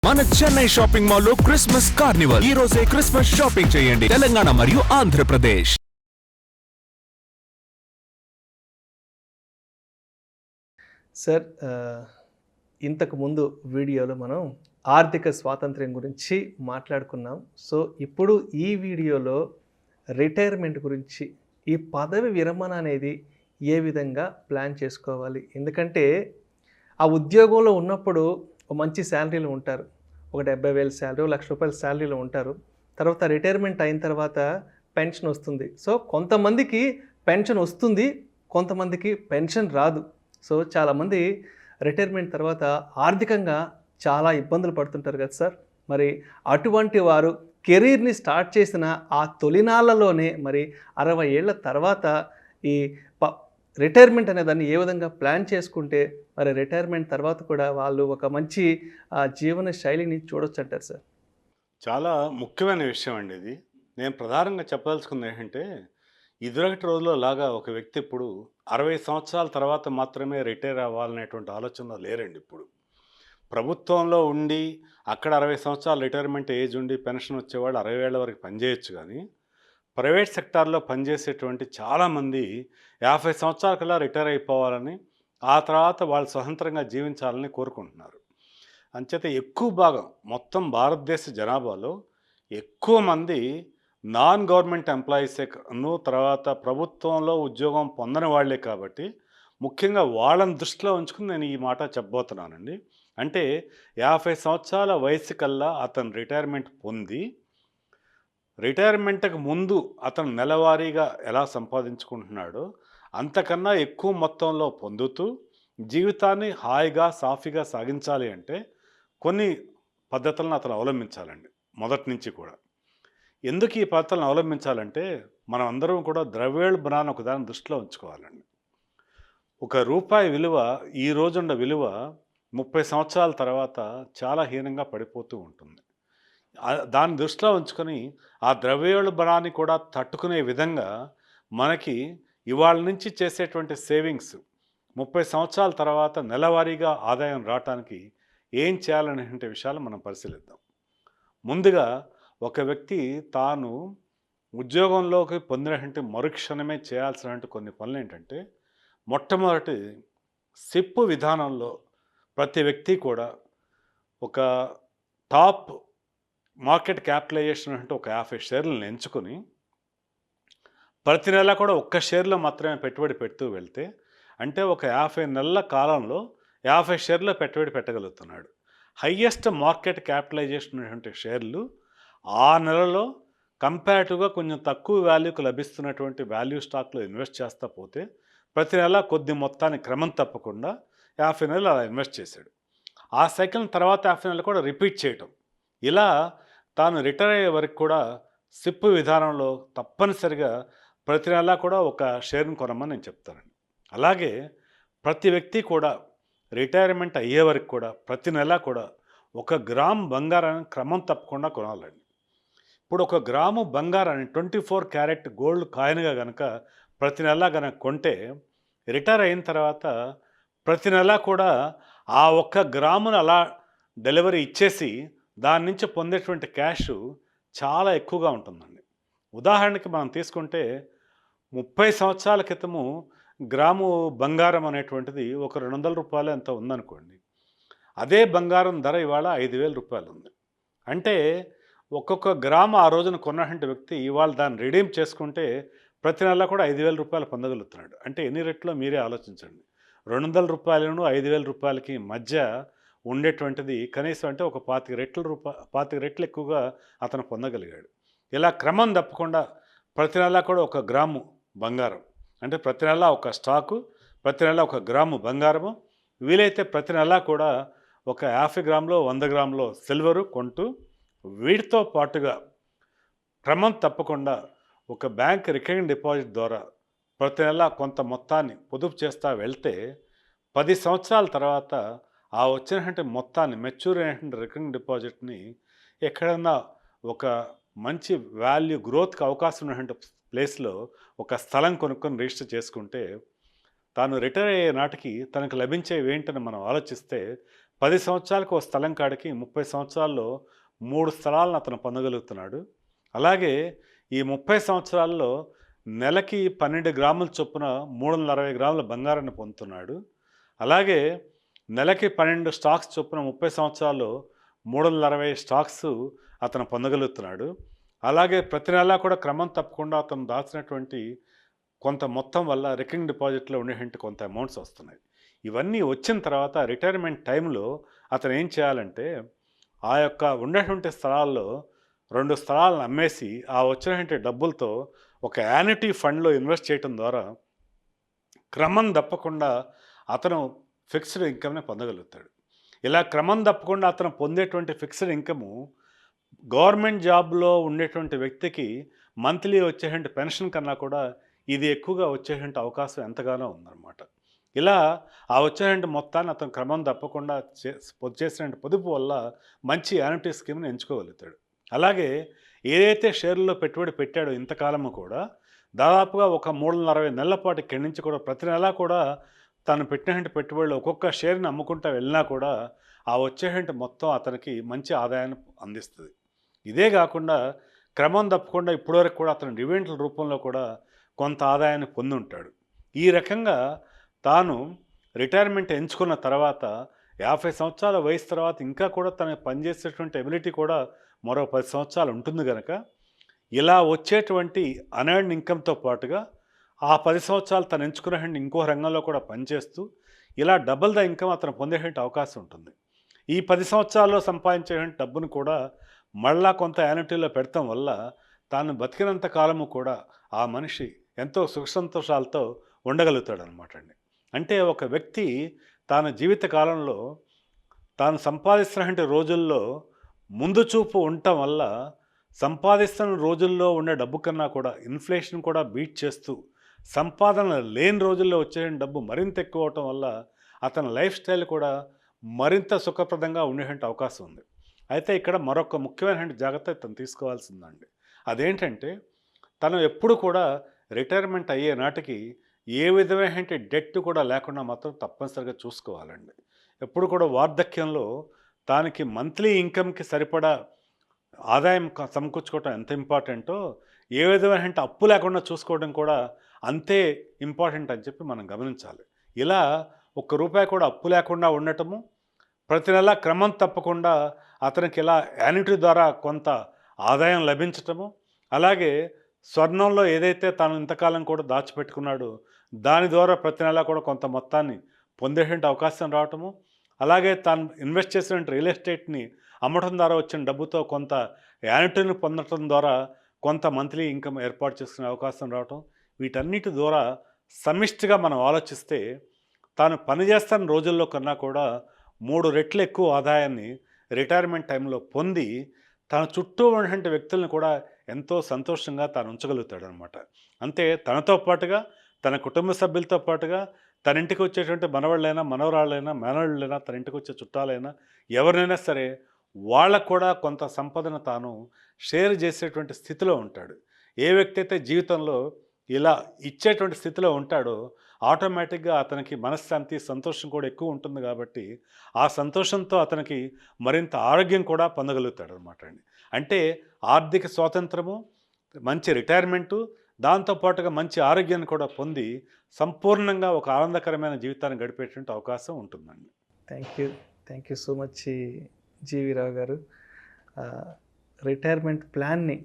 మన Chennai shopping mall లో Christmas Carnival ఈ రోజే క్రిస్మస్ షాపింగ్ చేయండి తెలంగాణ మరియు ఆంధ్రప్రదేశ్. సార్ ఇంతకు ముందు వీడియోలో మనం ఆర్థిక స్వాతంత్ర్యం గురించి మాట్లాడుకున్నాం. సో ఇప్పుడు ఈ వీడియోలో రిటైర్మెంట్ గురించి, ఈ పదవి విరమణ అనేది ఏ విధంగా ప్లాన్ చేసుకోవాలి? ఎందుకంటే ఆ ఉద్యోగంలో ఉన్నప్పుడు ఒక మంచి శాలరీలో ఉంటారు, ఒక 70,000 శాలరీ, ₹1,00,000 శాలరీలో ఉంటారు. తర్వాత రిటైర్మెంట్ అయిన తర్వాత పెన్షన్ వస్తుంది. సో కొంతమందికి పెన్షన్ వస్తుంది, కొంతమందికి పెన్షన్ రాదు. సో చాలామంది రిటైర్మెంట్ తర్వాత ఆర్థికంగా చాలా ఇబ్బందులు పడుతుంటారు కదా సార్. మరి అటువంటి వారు కెరీర్ని స్టార్ట్ చేసిన ఆ తొలినాళ్ళలోనే మరి 60 ఏళ్ల తర్వాత ఈ రిటైర్మెంట్ అనే దాన్ని ఏ విధంగా ప్లాన్ చేసుకుంటే మరి రిటైర్మెంట్ తర్వాత కూడా వాళ్ళు ఒక మంచి జీవన శైలిని చూడొచ్చు అంటారు సార్? చాలా ముఖ్యమైన విషయం అండి ఇది. నేను ప్రధానంగా చెప్పదలుచుకుంది ఏంటంటే, ఇదివరకటి రోజుల్లో లాగా ఒక వ్యక్తి ఇప్పుడు 60 సంవత్సరాల తర్వాత మాత్రమే రిటైర్ అవ్వాలనేటువంటి ఆలోచనలో లేరండి ఇప్పుడు. ప్రభుత్వంలో ఉండి అక్కడ 60 సంవత్సరాలు రిటైర్మెంట్ ఏజ్ ఉండి పెన్షన్ వచ్చేవాళ్ళు 60 ఏళ్ల వరకు పనిచేయచ్చు. కానీ ప్రైవేట్ సెక్టార్లో పనిచేసేటువంటి చాలామంది 50 సంవత్సరాల కల్లా రిటైర్ అయిపోవాలని, ఆ తర్వాత వాళ్ళు స్వతంత్రంగా జీవించాలని కోరుకుంటున్నారు. అంచేత ఎక్కువ భాగం మొత్తం భారతదేశ జనాభాలో ఎక్కువ మంది నాన్ గవర్నమెంట్ ఎంప్లాయీసేను, తర్వాత ప్రభుత్వంలో ఉద్యోగం పొందని వాళ్లే. కాబట్టి ముఖ్యంగా వాళ్ళని దృష్టిలో ఉంచుకుని నేను ఈ మాట చెప్పబోతున్నానండి. అంటే 50 సంవత్సరాల వయసు కల్లా అతను రిటైర్మెంట్ పొంది, రిటైర్మెంట్కి ముందు అతను నెలవారీగా ఎలా సంపాదించుకుంటున్నాడో అంతకన్నా ఎక్కువ మొత్తంలో పొందుతూ జీవితాన్ని హాయిగా సాఫీగా సాగించాలి అంటే కొన్ని పద్ధతులను అతను అవలంబించాలండి. మొదటి నుంచి కూడా ఎందుకు ఈ పద్ధతులను అవలంబించాలంటే, మనం అందరం కూడా ద్రవ్యోల్బణాన్ని ఒకదాని దృష్టిలో ఉంచుకోవాలండి. ₹1 విలువ ఈ రోజున్న విలువ 30 సంవత్సరాల తర్వాత చాలా హీనంగా పడిపోతూ ఉంటుంది. దాన్ని దృష్టిలో ఉంచుకొని ఆ ద్రవ్యోల్బణాన్ని కూడా తట్టుకునే విధంగా మనకి ఇవాళ నుంచి చేసేటువంటి సేవింగ్స్ 30 సంవత్సరాల తర్వాత నెలవారీగా ఆదాయం రావటానికి ఏం చేయాలనే విషయాలు మనం పరిశీలిద్దాం. ముందుగా ఒక వ్యక్తి తాను ఉద్యోగంలోకి పొందినటువంటి మరుక్షణమే చేయాల్సినటువంటి కొన్ని పనులు ఏంటంటే, మొట్టమొదటి సిప్ విధానంలో ప్రతి వ్యక్తి కూడా ఒక టాప్ మార్కెట్ క్యాపిటలైజేషన్ అంటే ఒక 50 షేర్లను ఎంచుకొని ప్రతి నెల కూడా ఒక్క షేర్లో మాత్రమే పెట్టుబడి పెడుతూ వెళ్తే, అంటే ఒక 50 నెలల కాలంలో 50 షేర్లో పెట్టుబడి పెట్టగలుగుతున్నాడు. హయ్యెస్ట్ మార్కెట్ క్యాపిటలైజేషన్ ఉన్నటువంటి షేర్లు ఆ నెలలో కంపారిటివ్గా కొంచెం తక్కువ వాల్యూకి లభిస్తున్నటువంటి వాల్యూ స్టాక్లో ఇన్వెస్ట్ చేస్తా పోతే ప్రతి నెల కొద్ది మొత్తాన్ని క్రమం తప్పకుండా 50 నెలలు అలా ఇన్వెస్ట్ చేశాడు. ఆ సైకిల్ తర్వాత 50 నెలలు కూడా రిపీట్ చేయటం, ఇలా తాను రిటైర్ అయ్యే వరకు కూడా సిప్ విధానంలో తప్పనిసరిగా ప్రతి నెల కూడా ఒక షేర్ని కొనమని నేను చెప్తానండి. అలాగే ప్రతి వ్యక్తి కూడా రిటైర్మెంట్ అయ్యే వరకు కూడా ప్రతి నెల కూడా 1 గ్రామ్ బంగారాన్ని క్రమం తప్పకుండా కొనాలండి. ఇప్పుడు 1 గ్రాము బంగారాన్ని 24 క్యారెట్ గోల్డ్ కాయిన్గా కనుక ప్రతి నెల కనుక కొంటే, రిటైర్ అయిన తర్వాత ప్రతి నెల కూడా ఆ 1 గ్రామును అలా డెలివరీ ఇచ్చేసి దాని నుంచి పొందేటువంటి క్యాష్ చాలా ఎక్కువగా ఉంటుందండి. ఉదాహరణకి మనం తీసుకుంటే 30 సంవత్సరాల క్రితము గ్రాము బంగారం అనేటువంటిది ఒక ₹200 ఎంత ఉందనుకోండి. అదే బంగారం ధర ఇవాళ ₹5,000 ఉంది. అంటే ఒక్కొక్క గ్రాము ఆ రోజున కొన్నటువంటి వ్యక్తి ఇవాళ దాన్ని రిడీమ్ చేసుకుంటే ప్రతి నెల కూడా ₹5,000 పొందగలుగుతున్నాడు. అంటే ఎన్ని రెట్లో మీరే ఆలోచించండి. ₹200 ₹5,000 మధ్య ఉండేటువంటిది కనీసం అంటే ఒక 25 రెట్లు ఎక్కువగా అతను పొందగలిగాడు. ఇలా క్రమం తప్పకుండా ప్రతి నెల కూడా 1 గ్రాము బంగారం, అంటే ప్రతి నెల ఒక స్టాకు, ప్రతి నెల 1 గ్రాము బంగారము, వీలైతే ప్రతి నెల కూడా ఒక 50 గ్రాములో 100 గ్రాములో సిల్వరు కొంటూ, వీటితో పాటుగా క్రమం తప్పకుండా ఒక బ్యాంక్ రికరింగ్ డిపాజిట్ ద్వారా ప్రతి నెల కొంత మొత్తాన్ని పొదుపు చేస్తూ వెళ్తే 10 సంవత్సరాల తర్వాత ఆ వచ్చినటువంటి మొత్తాన్ని మెచ్యూర్ అయినటువంటి రికరింగ్ డిపాజిట్ని ఎక్కడన్నా ఒక మంచి వాల్యూ గ్రోత్కి అవకాశం ఉన్నటువంటి ప్లేస్లో ఒక స్థలం కొనుక్కొని రిజిస్టర్ చేసుకుంటే, తాను రిటైర్ అయ్యే నాటికి తనకు లభించేవి ఏంటని మనం ఆలోచిస్తే 10 సంవత్సరాలకు ఒక స్థలం కాడికి 30 సంవత్సరాల్లో 3 స్థలాలను అతను పొందగలుగుతున్నాడు. అలాగే ఈ 30 సంవత్సరాల్లో నెలకి 12 గ్రాముల చొప్పున 360 గ్రాముల బంగారాన్ని పొందుతున్నాడు. అలాగే నెలకి 12 స్టాక్స్ చొప్పున 30 సంవత్సరాల్లో 360 స్టాక్స్ అతను పొందగలుగుతున్నాడు. అలాగే ప్రతి నెలా కూడా క్రమం తప్పకుండా అతను దాచినటువంటి కొంత మొత్తం వల్ల రికరింగ్ డిపాజిట్లో ఉండేటువంటి కొంత అమౌంట్స్ వస్తున్నాయి. ఇవన్నీ వచ్చిన తర్వాత రిటైర్మెంట్ టైంలో అతను ఏం చేయాలంటే ఆ యొక్క ఉన్నటువంటి స్థలాల్లో 2 స్థలాలను అమ్మేసి ఆ వచ్చినటువంటి డబ్బులతో ఒక యాన్యుటీ ఫండ్లో ఇన్వెస్ట్ చేయడం ద్వారా క్రమం తప్పకుండా అతను ఫిక్స్డ్ ఇన్కమ్ని పొందగలుగుతాడు. ఇలా క్రమం తప్పకుండా అతను పొందేటువంటి ఫిక్స్డ్ ఇన్కము గవర్నమెంట్ జాబ్లో ఉండేటువంటి వ్యక్తికి మంత్లీ వచ్చేటువంటి పెన్షన్ కన్నా కూడా ఇది ఎక్కువగా వచ్చేటువంటి అవకాశం ఎంతగానో ఉందన్నమాట. ఇలా ఆ వచ్చేటువంటి మొత్తాన్ని అతను క్రమం తప్పకుండా చేసినటువంటి పొదుపు వల్ల మంచి యాన్యుటీ స్కీమ్ని ఎంచుకోగలుగుతాడు. అలాగే ఏదైతే షేర్లలో పెట్టుబడి పెట్టాడో ఇంతకాలము కూడా దాదాపుగా ఒక 360 నెలల పాటు ఇక్కడి నుంచి కూడా ప్రతి నెలా కూడా తను పెట్టినటువంటి పెట్టుబడులు ఒక్కొక్క షేర్ని అమ్ముకుంటూ వెళ్ళినా కూడా ఆ వచ్చేటువంటి మొత్తం అతనికి మంచి ఆదాయాన్ని అందిస్తుంది. ఇదే కాకుండా క్రమం తప్పకుండా ఇప్పటివరకు కూడా అతను డివిడెంట్ల రూపంలో కూడా కొంత ఆదాయాన్ని పొంది ఉంటాడు. ఈ రకంగా తాను రిటైర్మెంట్ ఎంచుకున్న తర్వాత 50 సంవత్సరాల వయసు తర్వాత ఇంకా కూడా తనకు పనిచేసేటువంటి ఎబిలిటీ కూడా మరో 10 సంవత్సరాలు ఉంటుంది కనుక ఇలా వచ్చేటువంటి అన్ఎర్న్డ్ ఇన్కమ్తో పాటుగా ఆ 10 సంవత్సరాలు తను ఎంచుకున్న ఇంకో రంగంలో కూడా పనిచేస్తూ ఇలా డబుల్ ద ఇన్కమ్ అతను పొందేటువంటి అవకాశం ఉంటుంది. ఈ 10 సంవత్సరాల్లో సంపాదించేటువంటి డబ్బును కూడా మళ్ళా కొంత యాన్యుటీలో పెడతాం వల్ల తాను బతికినంత కాలము కూడా ఆ మనిషి ఎంతో సుఖ సంతోషాలతో ఉండగలుగుతాడు అనమాట అండి. అంటే ఒక వ్యక్తి తన జీవిత కాలంలో తాను సంపాదిస్తున్న రోజుల్లో ముందు చూపు ఉండటం వల్ల సంపాదిస్తున్న రోజుల్లో ఉండే డబ్బు కన్నా కూడా ఇన్ఫ్లేషన్ కూడా బీట్ చేస్తూ సంపాదన లేని రోజుల్లో వచ్చే డబ్బు మరింత ఎక్కువ అవటం వల్ల అతని లైఫ్ స్టైల్ కూడా మరింత సుఖప్రదంగా ఉండేటువంటి అవకాశం ఉంది. అయితే ఇక్కడ మరొక ముఖ్యమైన జాగ్రత్త తను తీసుకోవాల్సిందండి. అదేంటంటే తను ఎప్పుడు కూడా రిటైర్మెంట్ అయ్యే నాటికి ఏ విధమైన డెట్ కూడా లేకుండా మాత్రం తప్పనిసరిగా చూసుకోవాలండి. ఎప్పుడు కూడా వార్ధక్యంలో దానికి మంత్లీ ఇన్కమ్కి సరిపడా ఆదాయం సమకూర్చుకోవటం ఎంత ఇంపార్టెంటో ఏ విధమైన అప్పు లేకుండా చూసుకోవడం కూడా అంతే ఇంపార్టెంట్ అని చెప్పి మనం గమనించాలి. ఇలా ₹1 కూడా అప్పు లేకుండా ఉండటము, ప్రతి నెల క్రమం తప్పకుండా అతనికి ఇలా యాన్యుటీ ద్వారా కొంత ఆదాయం లభించటము, అలాగే స్వర్ణంలో ఏదైతే తాను ఇంతకాలం కూడా దాచిపెట్టుకున్నాడో దాని ద్వారా ప్రతి నెల కూడా కొంత మొత్తాన్ని పొందేటువంటి అవకాశం రావటము, అలాగే తాను ఇన్వెస్ట్ చేసిన రియల్ ఎస్టేట్ని అమ్మటం ద్వారా వచ్చిన డబ్బుతో కొంత యాన్యుటీని పొందటం ద్వారా కొంత మంత్లీ ఇన్కమ్ ఏర్పాటు చేసుకునే అవకాశం రావటం, వీటన్నిటి ద్వారా సమిష్టిగా మనం ఆలోచిస్తే తాను పనిచేస్తున్న రోజుల్లో కన్నా కూడా 3 రెట్లు ఎక్కువ ఆదాయాన్ని రిటైర్మెంట్ టైంలో పొంది తన చుట్టూ ఉన్నటువంటి వ్యక్తులను కూడా ఎంతో సంతోషంగా తాను ఉంచగలుగుతాడు అనమాట. అంతే తనతో పాటుగా తన కుటుంబ సభ్యులతో పాటుగా తన ఇంటికి వచ్చేటువంటి మనవాళ్ళైనా మనవరాళ్ళైనా మేనవాళ్ళైనా తన ఇంటికి వచ్చే చుట్టాలైనా ఎవరినైనా సరే వాళ్ళకు కూడా కొంత సంపదను తాను షేర్ చేసేటువంటి స్థితిలో ఉంటాడు. ఏ వ్యక్తి అయితే జీవితంలో ఇలా ఇచ్చేటువంటి స్థితిలో ఉంటాడో ఆటోమేటిక్గా అతనికి మనశ్శాంతి సంతోషం కూడా ఎక్కువ ఉంటుంది కాబట్టి ఆ సంతోషంతో అతనికి మరింత ఆరోగ్యం కూడా పొందగలుగుతాడు అనమాట అండి. అంటే ఆర్థిక స్వాతంత్రము, మంచి రిటైర్మెంటు, దాంతోపాటుగా మంచి ఆరోగ్యాన్ని కూడా పొంది సంపూర్ణంగా ఒక ఆనందకరమైన జీవితాన్ని గడిపేటువంటి అవకాశం ఉంటుందండి. థ్యాంక్ యూ సో మచ్ జీవి రావు గారు. రిటైర్మెంట్ ప్లాన్ని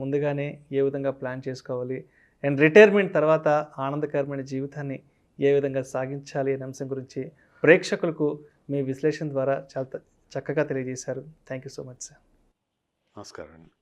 ముందుగానే ఏ విధంగా ప్లాన్ చేసుకోవాలి అండ్ రిటైర్మెంట్ తర్వాత ఆనందకరమైన జీవితాన్ని ఏ విధంగా సాగించాలి అనే అంశం గురించి ప్రేక్షకులకు మీ విశ్లేషణ ద్వారా చాలా చక్కగా తెలియజేశారు. Thank you so much sir. నమస్కారం అండి.